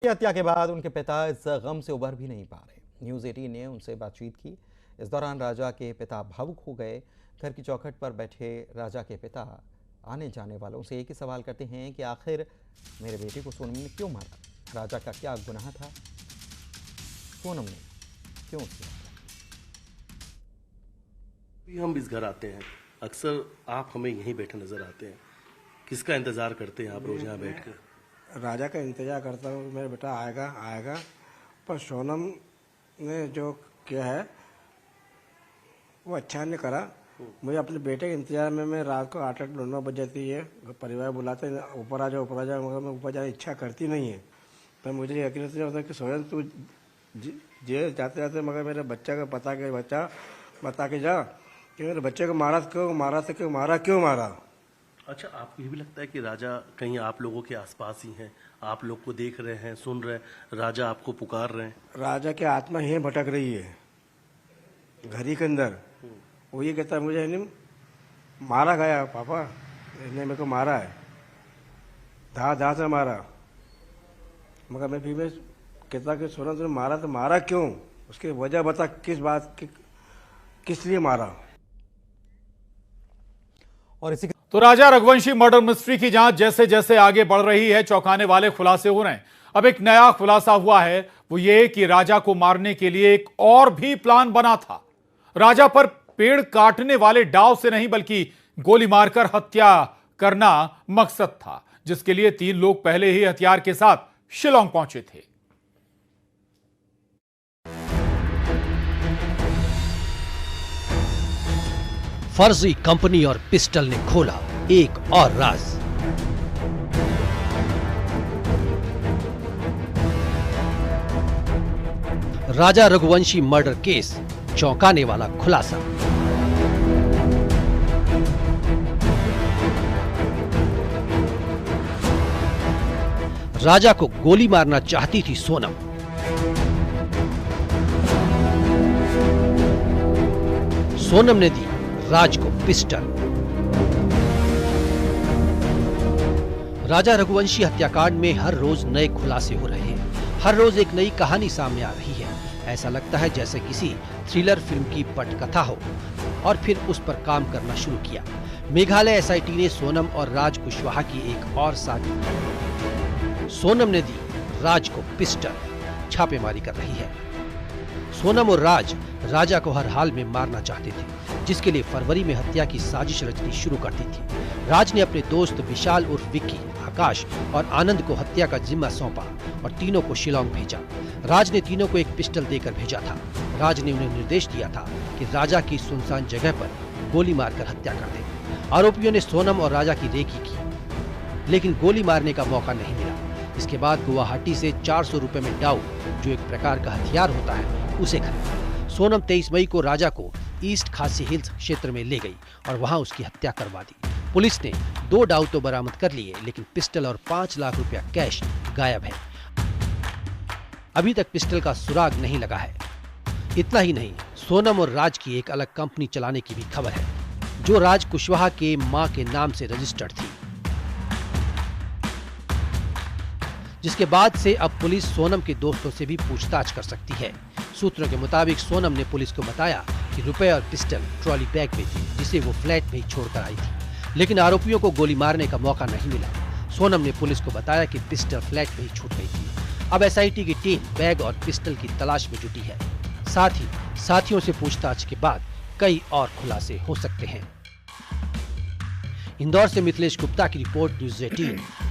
हत्या के बाद उनके पिता इस गम से उबर भी नहीं पा रहे। न्यूज़ 18 ने उनसे बातचीत की। इस दौरान राजा के पिता भावुक हो गए। घर की चौखट पर बैठे राजा के पिता आने जाने वालों से एक ही सवाल करते हैं कि आखिर मेरे बेटे को सोनम ने क्यों मारा? राजा का क्या गुनाह था? सोनम ने क्यों किया? हम इस घर आते हैं, अक्सर आप हमें यहीं बैठे नजर आते हैं। किसका इंतजार करते हैं आप रोज यहाँ बैठ कर? राजा का इंतजार करता हूँ, मेरा बेटा आएगा। पर सोनम ने जो किया है वो अच्छा नहीं करा। मुझे अपने बेटे के इंतजार में मैं रात को 8-9 बज जाती है, परिवार बुलाते हैं ऊपर आ जाओ मगर मैं ऊपर जाने इच्छा करती नहीं है। पर मुझे यकीन नहीं होता कि सोनम तू जेल जाते जाते मगर मेरे बच्चा का बता के जा कि मेरे बच्चे को मारा क्यों। अच्छा, आपको ये भी लगता है कि राजा कहीं आप लोगों के आसपास ही हैं, आप लोग को देख रहे हैं, सुन रहे हैं, राजा आपको पुकार रहे हैं? राजा की आत्मा ही भटक रही है घर ही के अंदर। वो ये कहता है मुझे नहीं मारा गया पापा, इसने मेरे को मारा है, धा से मारा। मगर मैं कहता कि सोनम तुमने मारा तो मारा क्यों, उसकी वजह बता, किस लिए मारा। और इसी तो राजा रघुवंशी मर्डर मिस्ट्री की जांच जैसे जैसे आगे बढ़ रही है, चौंकाने वाले खुलासे हो रहे हैं। अब एक नया खुलासा हुआ है, वो ये कि राजा को मारने के लिए एक और भी प्लान बना था। राजा पर पेड़ काटने वाले डाव से नहीं बल्कि गोली मारकर हत्या करना मकसद था, जिसके लिए 3 लोग पहले ही हथियार के साथ शिलांग पहुंचे थे। फर्जी कंपनी और पिस्टल ने खोला एक और राज। राजा रघुवंशी मर्डर केस, चौंकाने वाला खुलासा। राजा को गोली मारना चाहती थी सोनम। सोनम ने दी राज को पिस्टल। राजा रघुवंशी हत्याकांड में हर रोज नए खुलासे हो रहे हैं, हर रोज एक नई कहानी सामने आ रही है। ऐसा लगता है जैसे किसी थ्रिलर फिल्म की पटकथा हो और फिर उस पर काम करना शुरू किया। मेघालय एसआईटी ने सोनम और राज कुशवाहा की एक और साजिश की। सोनम ने दी राज को पिस्टल, छापेमारी कर रही है। सोनम और राज राजा को हर हाल में मारना चाहते थे, जिसके लिए फरवरी में हत्या की साजिश रचनी शुरू कर दी थी। राज ने अपने दोस्त विशाल उर्फ विक्की, आकाश और आनंद को हत्या का जिम्मा सौंपा और तीनों को शिलांग भेजा। राज ने तीनों को एक पिस्टल देकर भेजा था। राज ने उन्हें निर्देश दिया था कि राजा की सुनसान जगह पर गोली मारकर हत्या कर दें। आरोपियों ने सोनम और राजा की रेकी की, लेकिन गोली मारने का मौका नहीं मिला। इसके बाद गुवाहाटी से 400 रुपए में डाउ, जो एक प्रकार का हथियार होता है, उसे खरीदा। सोनम 23 मई को राजा को ईस्ट खासी हिल्स क्षेत्र में ले गई और वहां उसकी हत्या करवा दी। पुलिस ने 2 डाउ तो बरामद कर लिए, लेकिन पिस्टल और 5 लाख रुपया कैश गायब है। अभी तक पिस्टल का सुराग नहीं लगा है। इतना ही नहीं, सोनम और राज की एक अलग कंपनी चलाने की भी खबर है, जो राज कुशवाहा के मां के नाम से रजिस्टर्ड थी, जिसके बाद से अब पुलिस सोनम के दोस्तों से भी पूछताछ कर सकती है। सूत्रों के मुताबिक सोनम ने पुलिस को बताया कि रुपए और पिस्टल ट्रॉली बैग में थी, जिसे वो फ्लैट में ही छोड़कर आई थी, लेकिन आरोपियों को गोली मारने का मौका नहीं मिला। सोनम ने पुलिस को बताया कि पिस्टल फ्लैट में ही छूट गई थी। अब एसआईटी की टीम बैग और पिस्टल की तलाश में जुटी है। साथ ही साथियों से पूछताछ के बाद कई और खुलासे हो सकते हैं। इंदौर से मिथिलेश गुप्ता की रिपोर्ट, न्यूज़ 18।